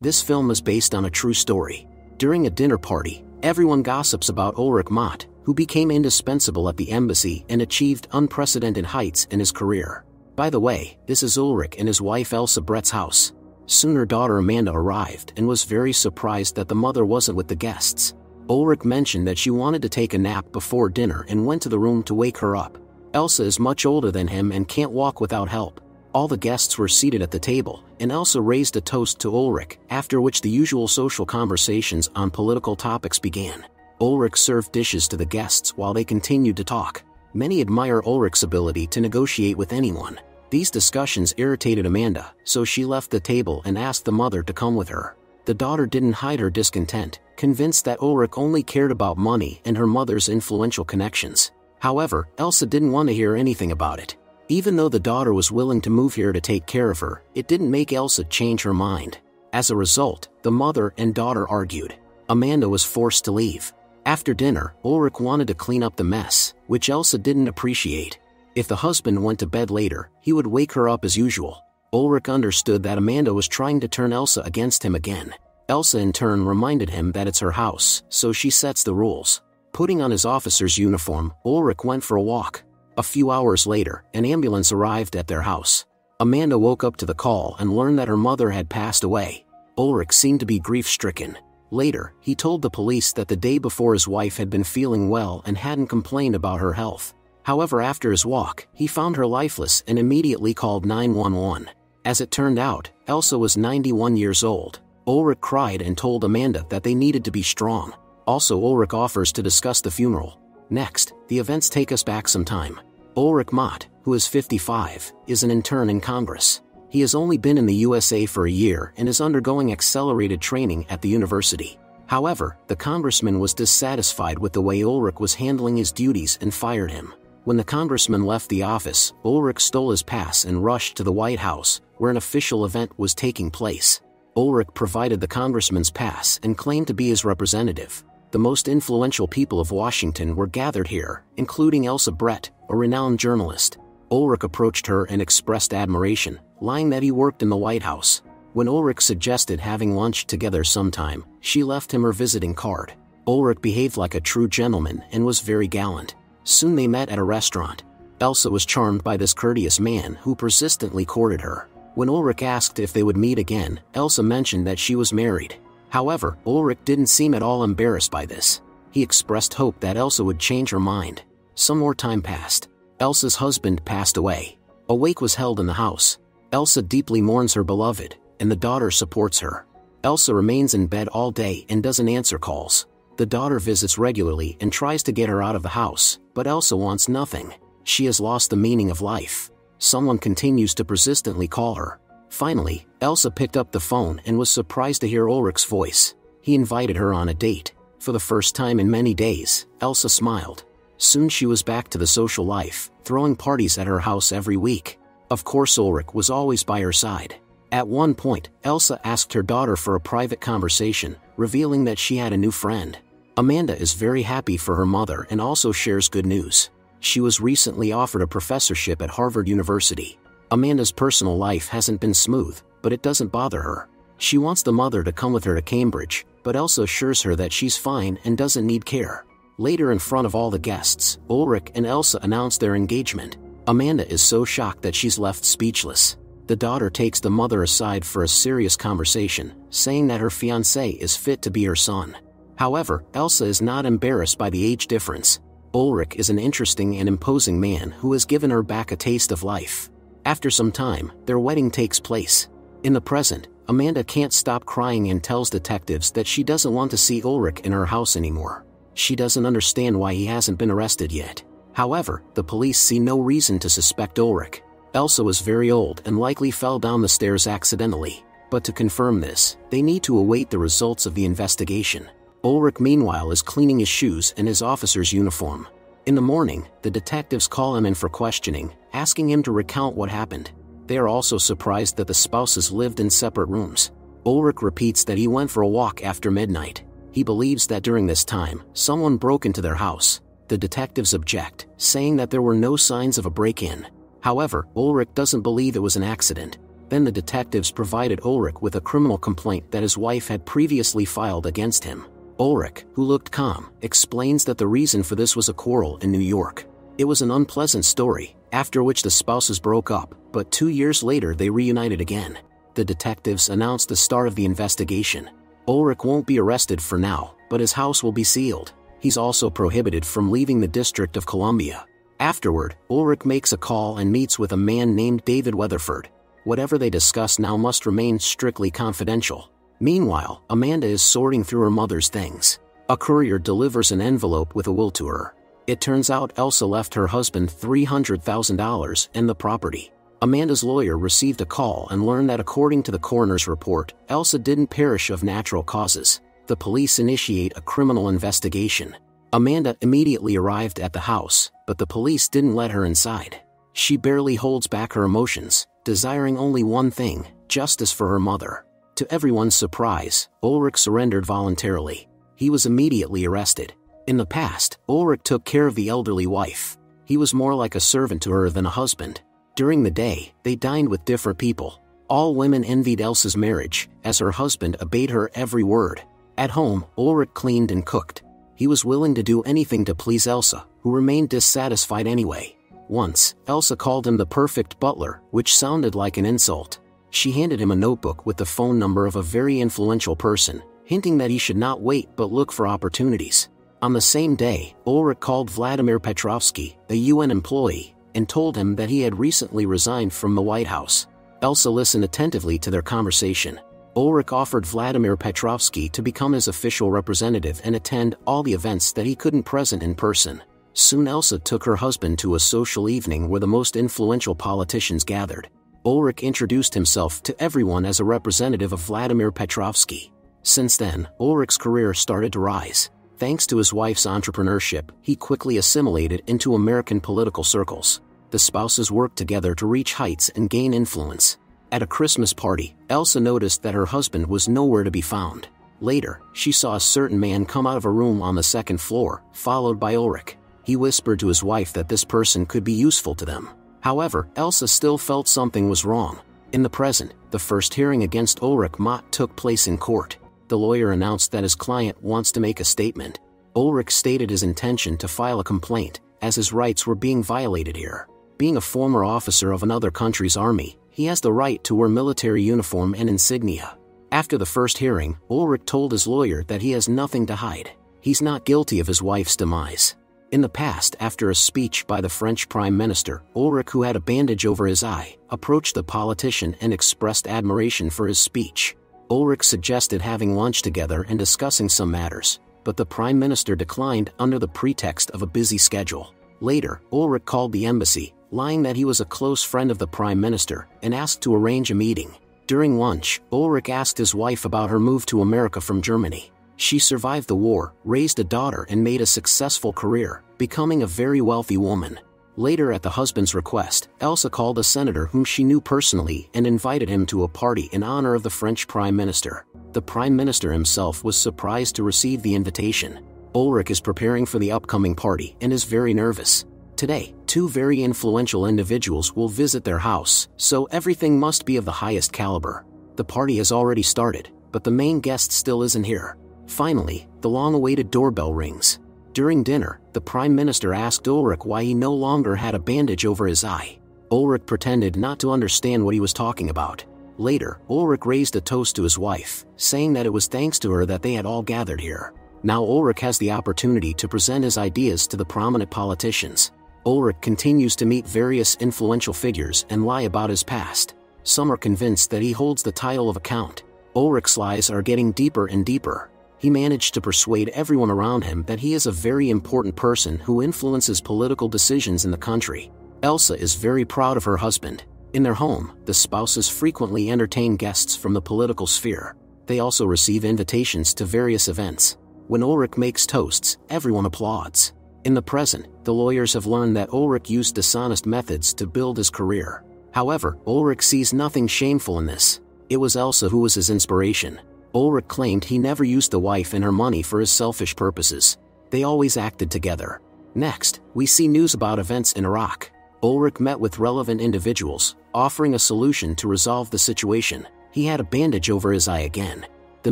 This film is based on a true story. During a dinner party, everyone gossips about Ulrich Mott, who became indispensable at the embassy and achieved unprecedented heights in his career. By the way, this is Ulrich and his wife Elsa Brett's house. Soon her daughter Amanda arrived and was very surprised that the mother wasn't with the guests. Ulrich mentioned that she wanted to take a nap before dinner and went to the room to wake her up. Elsa is much older than him and can't walk without help. All the guests were seated at the table, and Elsa raised a toast to Ulrich, after which the usual social conversations on political topics began. Ulrich served dishes to the guests while they continued to talk. Many admire Ulrich's ability to negotiate with anyone. These discussions irritated Amanda, so she left the table and asked the mother to come with her. The daughter didn't hide her discontent, convinced that Ulrich only cared about money and her mother's influential connections. However, Elsa didn't want to hear anything about it. Even though the daughter was willing to move here to take care of her, it didn't make Elsa change her mind. As a result, the mother and daughter argued. Amanda was forced to leave. After dinner, Ulrich wanted to clean up the mess, which Elsa didn't appreciate. If the husband went to bed later, he would wake her up as usual. Ulrich understood that Amanda was trying to turn Elsa against him again. Elsa in turn reminded him that it's her house, so she sets the rules. Putting on his officer's uniform, Ulrich went for a walk. A few hours later, an ambulance arrived at their house. Amanda woke up to the call and learned that her mother had passed away. Ulrich seemed to be grief-stricken. Later, he told the police that the day before his wife had been feeling well and hadn't complained about her health. However, after his walk, he found her lifeless and immediately called 911. As it turned out, Elsa was 91 years old. Ulrich cried and told Amanda that they needed to be strong. Also, Ulrich offers to discuss the funeral. Next, the events take us back some time. Ulrich Mott, who is 55, is an intern in Congress. He has only been in the USA for a year and is undergoing accelerated training at the university. However, the congressman was dissatisfied with the way Ulrich was handling his duties and fired him. When the congressman left the office, Ulrich stole his pass and rushed to the White House, where an official event was taking place. Ulrich provided the congressman's pass and claimed to be his representative. The most influential people of Washington were gathered here, including Elsa Brett, a renowned journalist. Ulrich approached her and expressed admiration, lying that he worked in the White House. When Ulrich suggested having lunch together sometime, she left him her visiting card. Ulrich behaved like a true gentleman and was very gallant. Soon they met at a restaurant. Elsa was charmed by this courteous man who persistently courted her. When Ulrich asked if they would meet again, Elsa mentioned that she was married. However, Ulrich didn't seem at all embarrassed by this. He expressed hope that Elsa would change her mind. Some more time passed. Elsa's husband passed away. A wake was held in the house. Elsa deeply mourns her beloved, and the daughter supports her. Elsa remains in bed all day and doesn't answer calls. The daughter visits regularly and tries to get her out of the house, but Elsa wants nothing. She has lost the meaning of life. Someone continues to persistently call her. Finally, Elsa picked up the phone and was surprised to hear Ulrich's voice. He invited her on a date. For the first time in many days, Elsa smiled. Soon she was back to the social life, throwing parties at her house every week. Of course, Ulrich was always by her side. At one point, Elsa asked her daughter for a private conversation, revealing that she had a new friend. Amanda is very happy for her mother and also shares good news. She was recently offered a professorship at Harvard University. Amanda's personal life hasn't been smooth, but it doesn't bother her. She wants the mother to come with her to Cambridge, but Elsa assures her that she's fine and doesn't need care. Later, in front of all the guests, Ulrich and Elsa announce their engagement. Amanda is so shocked that she's left speechless. The daughter takes the mother aside for a serious conversation, saying that her fiancé is fit to be her son. However, Elsa is not embarrassed by the age difference. Ulrich is an interesting and imposing man who has given her back a taste of life. After some time, their wedding takes place. In the present, Amanda can't stop crying and tells detectives that she doesn't want to see Ulrich in her house anymore. She doesn't understand why he hasn't been arrested yet. However, the police see no reason to suspect Ulrich. Elsa was very old and likely fell down the stairs accidentally. But to confirm this, they need to await the results of the investigation. Ulrich meanwhile is cleaning his shoes and his officer's uniform. In the morning, the detectives call him in for questioning, asking him to recount what happened. They are also surprised that the spouses lived in separate rooms. Ulrich repeats that he went for a walk after midnight. He believes that during this time, someone broke into their house. The detectives object, saying that there were no signs of a break-in. However, Ulrich doesn't believe it was an accident. Then the detectives provided Ulrich with a criminal complaint that his wife had previously filed against him. Ulrich, who looked calm, explains that the reason for this was a quarrel in New York. It was an unpleasant story, after which the spouses broke up, but 2 years later they reunited again. The detectives announced the start of the investigation. Ulrich won't be arrested for now, but his house will be sealed. He's also prohibited from leaving the District of Columbia. Afterward, Ulrich makes a call and meets with a man named David Weatherford. Whatever they discuss now must remain strictly confidential. Meanwhile, Amanda is sorting through her mother's things. A courier delivers an envelope with a will to her. It turns out Elsa left her husband $300,000 and the property. Amanda's lawyer received a call and learned that according to the coroner's report, Elsa didn't perish of natural causes. The police initiate a criminal investigation. Amanda immediately arrived at the house, but the police didn't let her inside. She barely holds back her emotions, desiring only one thing: justice for her mother. To everyone's surprise, Ulrich surrendered voluntarily. He was immediately arrested. In the past, Ulrich took care of the elderly wife. He was more like a servant to her than a husband. During the day, they dined with different people. All women envied Elsa's marriage, as her husband obeyed her every word. At home, Ulrich cleaned and cooked. He was willing to do anything to please Elsa, who remained dissatisfied anyway. Once, Elsa called him the perfect butler, which sounded like an insult. She handed him a notebook with the phone number of a very influential person, hinting that he should not wait but look for opportunities. On the same day, Ulrich called Vladimir Petrovsky, a UN employee, and told him that he had recently resigned from the White House. Elsa listened attentively to their conversation. Ulrich offered Vladimir Petrovsky to become his official representative and attend all the events that he couldn't present in person. Soon Elsa took her husband to a social evening where the most influential politicians gathered. Ulrich introduced himself to everyone as a representative of Vladimir Petrovsky. Since then, Ulrich's career started to rise. Thanks to his wife's entrepreneurship, he quickly assimilated into American political circles. The spouses worked together to reach heights and gain influence. At a Christmas party, Elsa noticed that her husband was nowhere to be found. Later, she saw a certain man come out of a room on the second floor, followed by Ulrich. He whispered to his wife that this person could be useful to them. However, Elsa still felt something was wrong. In the present, the first hearing against Ulrich Mott took place in court. The lawyer announced that his client wants to make a statement. Ulrich stated his intention to file a complaint, as his rights were being violated here. Being a former officer of another country's army, he has the right to wear military uniform and insignia. After the first hearing, Ulrich told his lawyer that he has nothing to hide. He's not guilty of his wife's demise. In the past, after a speech by the French Prime Minister, Ulrich, who had a bandage over his eye, approached the politician and expressed admiration for his speech. Ulrich suggested having lunch together and discussing some matters, but the Prime Minister declined under the pretext of a busy schedule. Later, Ulrich called the embassy, lying that he was a close friend of the Prime Minister, and asked to arrange a meeting. During lunch, Ulrich asked his wife about her move to America from Germany. She survived the war, raised a daughter and made a successful career, becoming a very wealthy woman. Later, at the husband's request, Elsa called a senator whom she knew personally and invited him to a party in honor of the French Prime Minister. The Prime Minister himself was surprised to receive the invitation. Ulrich is preparing for the upcoming party and is very nervous. Today, two very influential individuals will visit their house, so everything must be of the highest caliber. The party has already started, but the main guest still isn't here. Finally, the long-awaited doorbell rings. During dinner, the Prime Minister asked Ulrich why he no longer had a bandage over his eye. Ulrich pretended not to understand what he was talking about. Later, Ulrich raised a toast to his wife, saying that it was thanks to her that they had all gathered here. Now Ulrich has the opportunity to present his ideas to the prominent politicians. Ulrich continues to meet various influential figures and lie about his past. Some are convinced that he holds the title of a count. Ulrich's lies are getting deeper and deeper. He managed to persuade everyone around him that he is a very important person who influences political decisions in the country. Elsa is very proud of her husband. In their home, the spouses frequently entertain guests from the political sphere. They also receive invitations to various events. When Ulrich makes toasts, everyone applauds. In the present, the lawyers have learned that Ulrich used dishonest methods to build his career. However, Ulrich sees nothing shameful in this. It was Elsa who was his inspiration. Ulrich claimed he never used the wife and her money for his selfish purposes. They always acted together. Next, we see news about events in Iraq. Ulrich met with relevant individuals, offering a solution to resolve the situation. He had a bandage over his eye again. The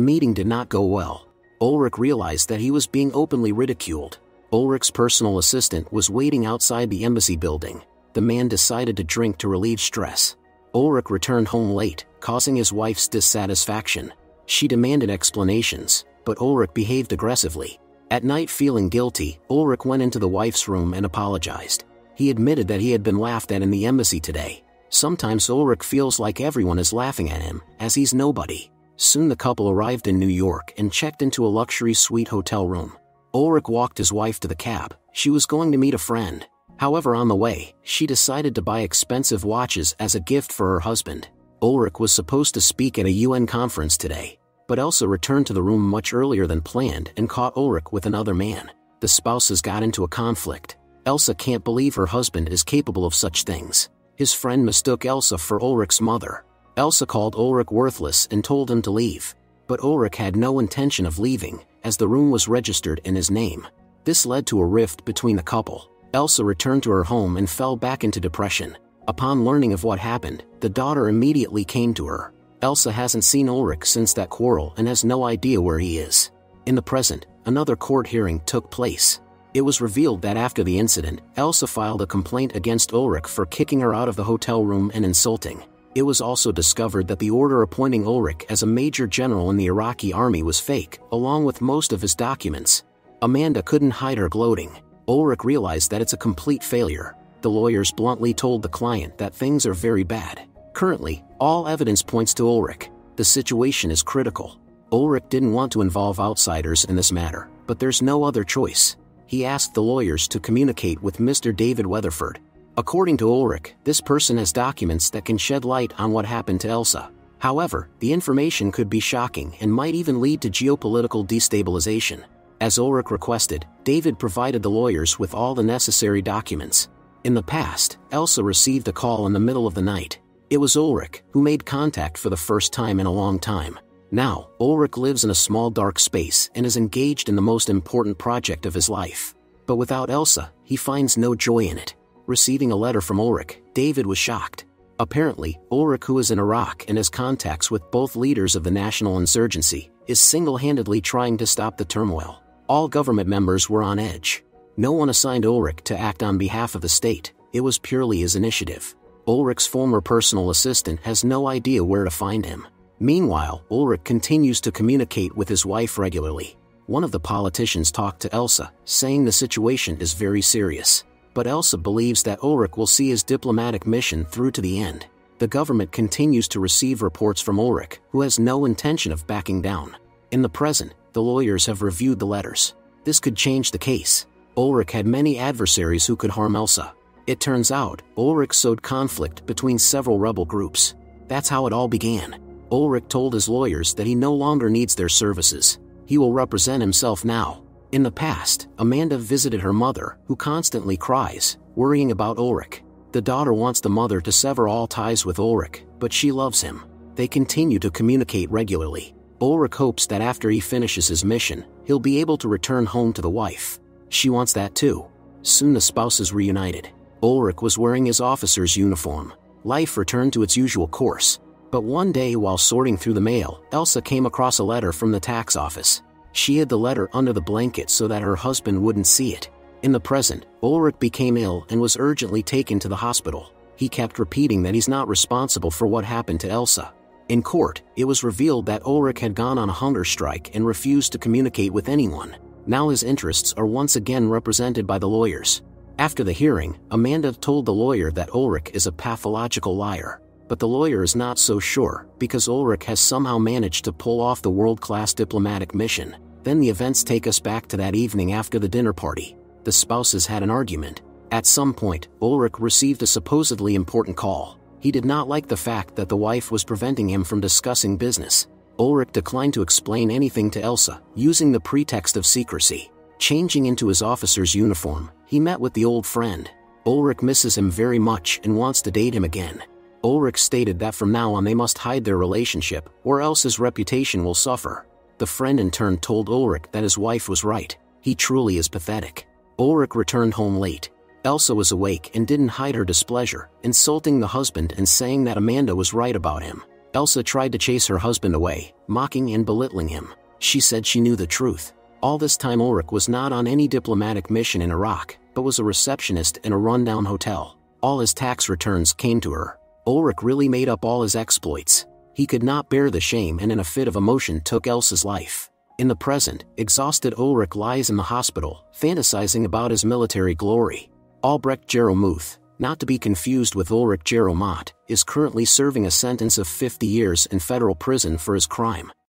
meeting did not go well. Ulrich realized that he was being openly ridiculed. Ulrich's personal assistant was waiting outside the embassy building. The man decided to drink to relieve stress. Ulrich returned home late, causing his wife's dissatisfaction. She demanded explanations, but Ulrich behaved aggressively. At night, feeling guilty, Ulrich went into the wife's room and apologized. He admitted that he had been laughed at in the embassy today. Sometimes Ulrich feels like everyone is laughing at him, as he's nobody. Soon the couple arrived in New York and checked into a luxury suite hotel room. Ulrich walked his wife to the cab. She was going to meet a friend. However, on the way, she decided to buy expensive watches as a gift for her husband. Ulrich was supposed to speak at a UN conference today, but Elsa returned to the room much earlier than planned and caught Ulrich with another man. The spouses got into a conflict. Elsa can't believe her husband is capable of such things. His friend mistook Elsa for Ulrich's mother. Elsa called Ulrich worthless and told him to leave. But Ulrich had no intention of leaving, as the room was registered in his name. This led to a rift between the couple. Elsa returned to her home and fell back into depression. Upon learning of what happened, the daughter immediately came to her. Elsa hasn't seen Ulrich since that quarrel and has no idea where he is. In the present, another court hearing took place. It was revealed that after the incident, Elsa filed a complaint against Ulrich for kicking her out of the hotel room and insulting. It was also discovered that the order appointing Ulrich as a major general in the Iraqi army was fake, along with most of his documents. Amanda couldn't hide her gloating. Ulrich realized that it's a complete failure. The lawyers bluntly told the client that things are very bad. Currently, all evidence points to Ulrich. The situation is critical. Ulrich didn't want to involve outsiders in this matter, but there's no other choice. He asked the lawyers to communicate with Mr. David Weatherford. According to Ulrich, this person has documents that can shed light on what happened to Elsa. However, the information could be shocking and might even lead to geopolitical destabilization. As Ulrich requested, David provided the lawyers with all the necessary documents. In the past, Elsa received a call in the middle of the night. It was Ulrich who made contact for the first time in a long time. Now, Ulrich lives in a small dark space and is engaged in the most important project of his life. But without Elsa, he finds no joy in it. Receiving a letter from Ulrich, David was shocked. Apparently, Ulrich, who is in Iraq and has contacts with both leaders of the national insurgency, is single-handedly trying to stop the turmoil. All government members were on edge. No one assigned Ulrich to act on behalf of the state. It was purely his initiative. Ulrich's former personal assistant has no idea where to find him. Meanwhile, Ulrich continues to communicate with his wife regularly. One of the politicians talked to Elsa, saying the situation is very serious. But Elsa believes that Ulrich will see his diplomatic mission through to the end. The government continues to receive reports from Ulrich, who has no intention of backing down. In the present, the lawyers have reviewed the letters. This could change the case. Ulrich had many adversaries who could harm Elsa. It turns out, Ulrich sowed conflict between several rebel groups. That's how it all began. Ulrich told his lawyers that he no longer needs their services. He will represent himself now. In the past, Amanda visited her mother, who constantly cries, worrying about Ulrich. The daughter wants the mother to sever all ties with Ulrich, but she loves him. They continue to communicate regularly. Ulrich hopes that after he finishes his mission, he'll be able to return home to the wife. She wants that too. Soon the spouses reunited. Ulrich was wearing his officer's uniform. Life returned to its usual course. But one day, while sorting through the mail, Elsa came across a letter from the tax office. She hid the letter under the blanket so that her husband wouldn't see it. In the present, Ulrich became ill and was urgently taken to the hospital. He kept repeating that he's not responsible for what happened to Elsa. In court, it was revealed that Ulrich had gone on a hunger strike and refused to communicate with anyone. Now his interests are once again represented by the lawyers. After the hearing, Amanda told the lawyer that Ulrich is a pathological liar. But the lawyer is not so sure, because Ulrich has somehow managed to pull off the world-class diplomatic mission. Then the events take us back to that evening after the dinner party. The spouses had an argument. At some point, Ulrich received a supposedly important call. He did not like the fact that the wife was preventing him from discussing business. Ulrich declined to explain anything to Elsa, using the pretext of secrecy. Changing into his officer's uniform, he met with the old friend. Ulrich misses him very much and wants to date him again. Ulrich stated that from now on they must hide their relationship, or else his reputation will suffer. The friend in turn told Ulrich that his wife was right. He truly is pathetic. Ulrich returned home late. Elsa was awake and didn't hide her displeasure, insulting the husband and saying that Amanda was right about him. Elsa tried to chase her husband away, mocking and belittling him. She said she knew the truth. All this time Ulrich was not on any diplomatic mission in Iraq, but was a receptionist in a rundown hotel. All his tax returns came to her. Ulrich really made up all his exploits. He could not bear the shame and in a fit of emotion took Elsa's life. In the present, exhausted Ulrich lies in the hospital, fantasizing about his military glory. Albrecht Jeromuth, not to be confused with Ulrich Jeromot, is currently serving a sentence of 50 years in federal prison for his crime.